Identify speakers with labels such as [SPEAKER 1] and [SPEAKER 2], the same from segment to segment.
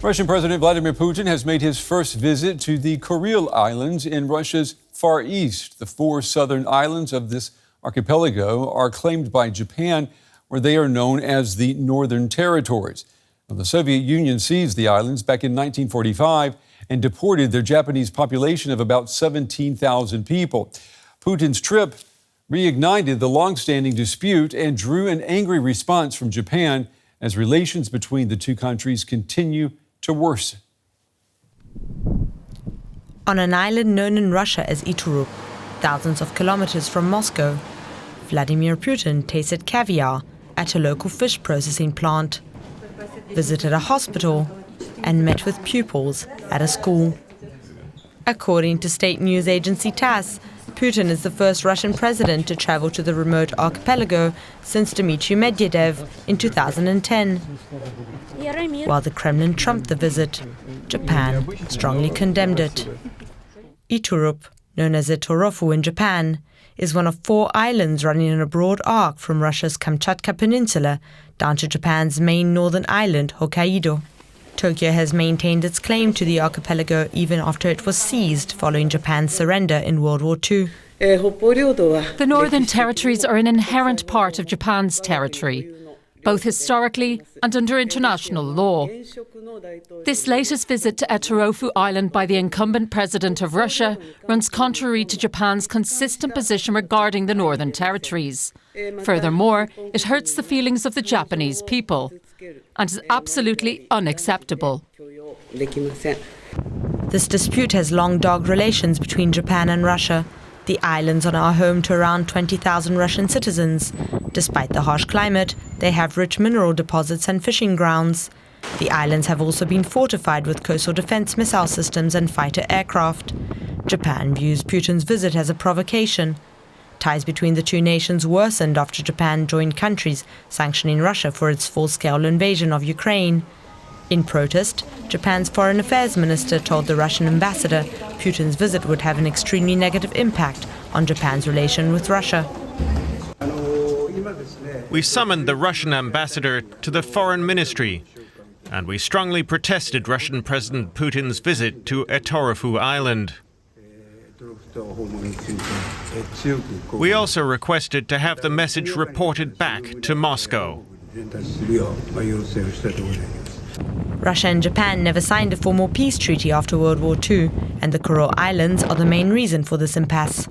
[SPEAKER 1] Russian President Vladimir Putin has made his first visit to the Kuril Islands in Russia's Far East. The four southern islands of this archipelago are claimed by Japan, where they are known as the Northern Territories. Now, the Soviet Union seized the islands back in 1945 and deported their Japanese population of about 17,000 people. Putin's trip reignited the long-standing dispute and drew an angry response from Japan as relations between the two countries continue to worsen.
[SPEAKER 2] On an island known in Russia as Iturup, thousands of kilometers from Moscow, Vladimir Putin tasted caviar at a local fish processing plant, visited a hospital, and met with pupils at a school. According to state news agency TASS, Putin is the first Russian president to travel to the remote archipelago since Dmitry Medvedev in 2010. While the Kremlin trumped the visit, Japan strongly condemned it. Iturup, known as Etorofu in Japan, is one of four islands running in a broad arc from Russia's Kamchatka Peninsula down to Japan's main northern island, Hokkaido. Tokyo has maintained its claim to the archipelago even after it was seized following Japan's surrender in World War II.
[SPEAKER 3] The Northern Territories are an inherent part of Japan's territory, both historically and under international law. This latest visit to Etorofu Island by the incumbent president of Russia runs contrary to Japan's consistent position regarding the Northern Territories. Furthermore, it hurts the feelings of the Japanese people and is absolutely unacceptable.
[SPEAKER 2] This dispute has long dogged relations between Japan and Russia. The islands are home to around 20,000 Russian citizens. Despite the harsh climate, they have rich mineral deposits and fishing grounds. The islands have also been fortified with coastal defense missile systems and fighter aircraft. Japan views Putin's visit as a provocation. Ties between the two nations worsened after Japan joined countries sanctioning Russia for its full-scale invasion of Ukraine. In protest, Japan's foreign affairs minister told the Russian ambassador Putin's visit would have an extremely negative impact on Japan's relation with Russia.
[SPEAKER 4] We summoned the Russian ambassador to the foreign ministry, and we strongly protested Russian President Putin's visit to Etorofu Island. We also requested to have the message reported back to Moscow.
[SPEAKER 2] Russia and Japan never signed a formal peace treaty after World War II, and the Kuril Islands are the main reason for this impasse.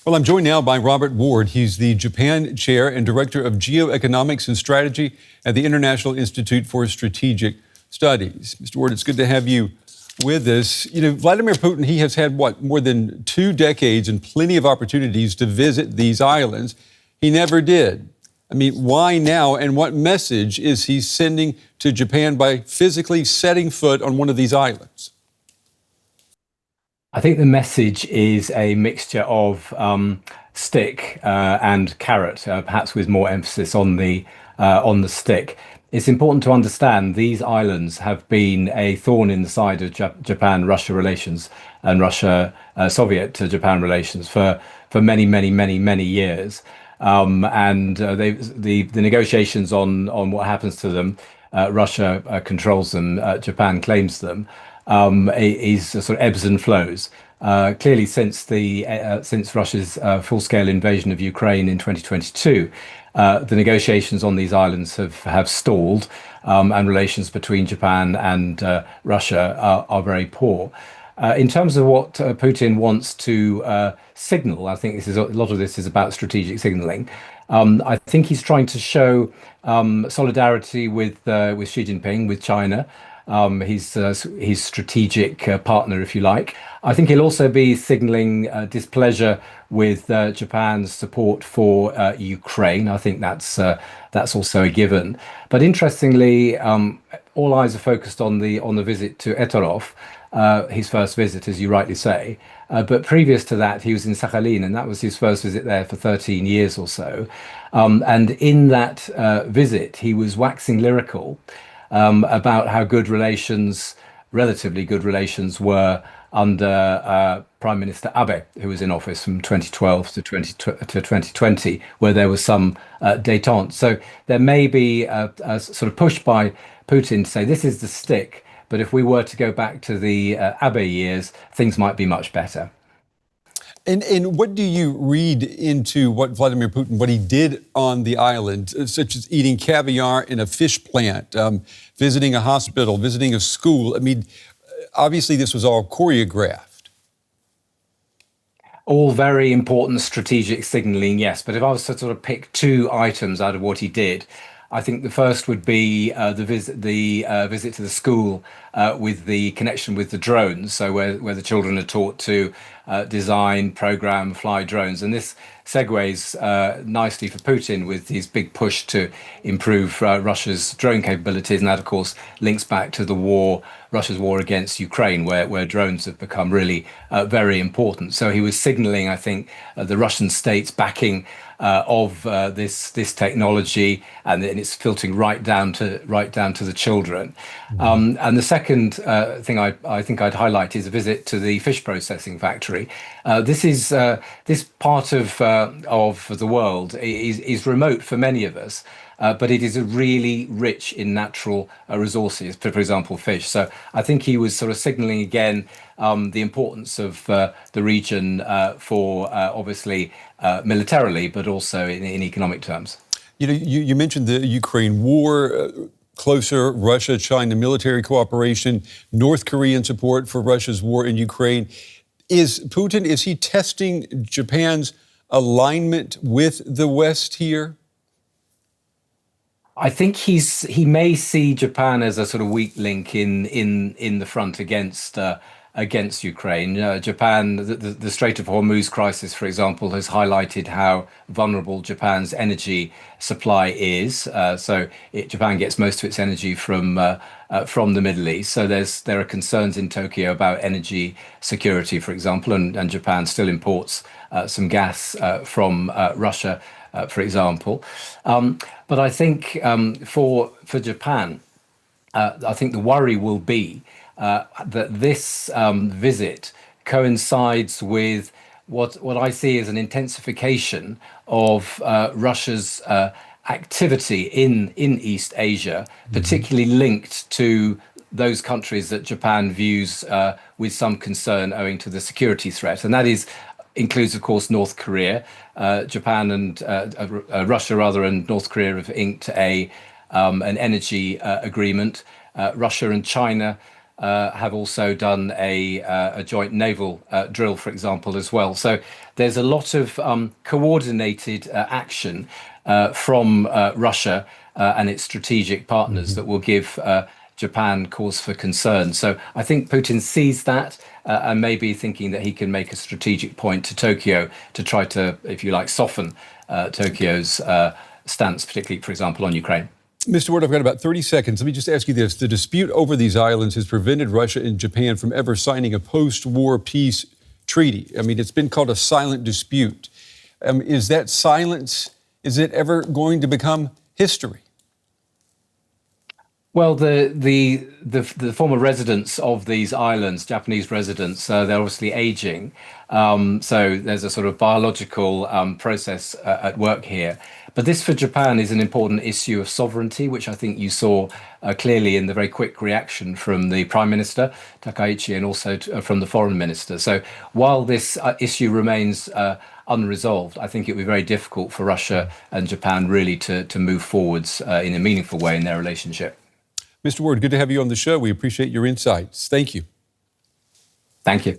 [SPEAKER 1] Well, I'm joined now by Robert Ward. He's the Japan Chair and Director of Geo-economics and Strategy at the International Institute for Strategic Studies. Mr. Ward, it's good to have you with us. You know, Vladimir Putin, he has had, more than 2 decades and plenty of opportunities to visit these islands. He never did. I mean, why now, and what message is he sending to Japan by physically setting foot on one of these islands?
[SPEAKER 5] I think the message is a mixture of stick and carrot, perhaps with more emphasis on the stick. It's important to understand these islands have been a thorn in the side of Japan-Russia relations and Russia-Soviet-Japan relations for many years. The negotiations on what happens to them, Russia controls them, Japan claims them, is sort of ebbs and flows. Clearly, since Russia's full-scale invasion of Ukraine in 2022, the negotiations on these islands have stalled, and relations between Japan and Russia are very poor. In terms of what Putin wants to signal, I think a lot of this is about strategic signaling. I think he's trying to show solidarity with Xi Jinping, with China, his strategic partner, if you like. I think he'll also be signaling displeasure with Japan's support for Ukraine. I think that's also a given. But interestingly, all eyes are focused on the visit to Etorof, his first visit, as you rightly say. But previous to that, he was in Sakhalin, and that was his first visit there for 13 years or so. And in that visit, he was waxing lyrical about how good relations relatively good relations were under Prime Minister Abe, who was in office from 2012 to 2020, where there was some détente. So there may be a sort of push by Putin to say this is the stick, but if we were to go back to the Abe years, things might be much better.
[SPEAKER 1] And what do you read into what Vladimir Putin, what he did on the island, such as eating caviar in a fish plant, visiting a hospital, visiting a school? I mean, obviously this was all choreographed.
[SPEAKER 5] All very important strategic signaling, yes. But if I was to sort of pick two items out of what he did, I think the first would be the visit to the school with the connection with the drones. So where the children are taught to design, program, fly drones, and this segues nicely for Putin with his big push to improve Russia's drone capabilities, and that of course links back to the war, Russia's war against Ukraine, where drones have become really very important. So he was signaling, I think, the Russian state's backing of this technology, and it's filtering right down to the children. And the second thing I think I'd highlight is a visit to the fish processing factory. This part of the world is remote for many of us, but it is really rich in natural resources, for example, fish. So I think he was sort of signaling again the importance of the region for obviously militarily, but also in economic terms.
[SPEAKER 1] You know, you mentioned the Ukraine war, closer Russia-China military cooperation, North Korean support for Russia's war in Ukraine. Is he testing Japan's alignment with the West here?
[SPEAKER 5] I think he may see Japan as a sort of weak link in the front against Ukraine. Japan, the Strait of Hormuz crisis, for example, has highlighted how vulnerable Japan's energy supply is. Japan gets most of its energy from the Middle East. So there are concerns in Tokyo about energy security, for example, and Japan still imports some gas from Russia, for example. But I think for Japan, I think the worry will be that this visit coincides with what I see as an intensification of Russia's activity in East Asia, particularly linked to those countries that Japan views with some concern owing to the security threat. And that includes, of course, North Korea. Japan and Russia, rather, and North Korea have inked an energy agreement. Russia and China have also done a joint naval drill, for example, as well. So there's a lot of coordinated action from Russia and its strategic partners that will give Japan cause for concern. So I think Putin sees that and may be thinking that he can make a strategic point to Tokyo to try to, if you like, soften Tokyo's stance, particularly, for example, on Ukraine.
[SPEAKER 1] Mr. Ward, I've got about 30 seconds. Let me just ask you this. The dispute over these islands has prevented Russia and Japan from ever signing a post-war peace treaty. I mean, it's been called a silent dispute. Is that silence, is it ever going to become history?
[SPEAKER 5] Well, the former residents of these islands, Japanese residents, they're obviously aging. So there's a sort of biological process at work here. But this for Japan is an important issue of sovereignty, which I think you saw clearly in the very quick reaction from the Prime Minister, Takaichi, and also from the Foreign Minister. So while this issue remains unresolved, I think it would be very difficult for Russia and Japan really to move forwards in a meaningful way in their relationship.
[SPEAKER 1] Mr. Ward, good to have you on the show. We appreciate your insights. Thank you.
[SPEAKER 5] Thank you.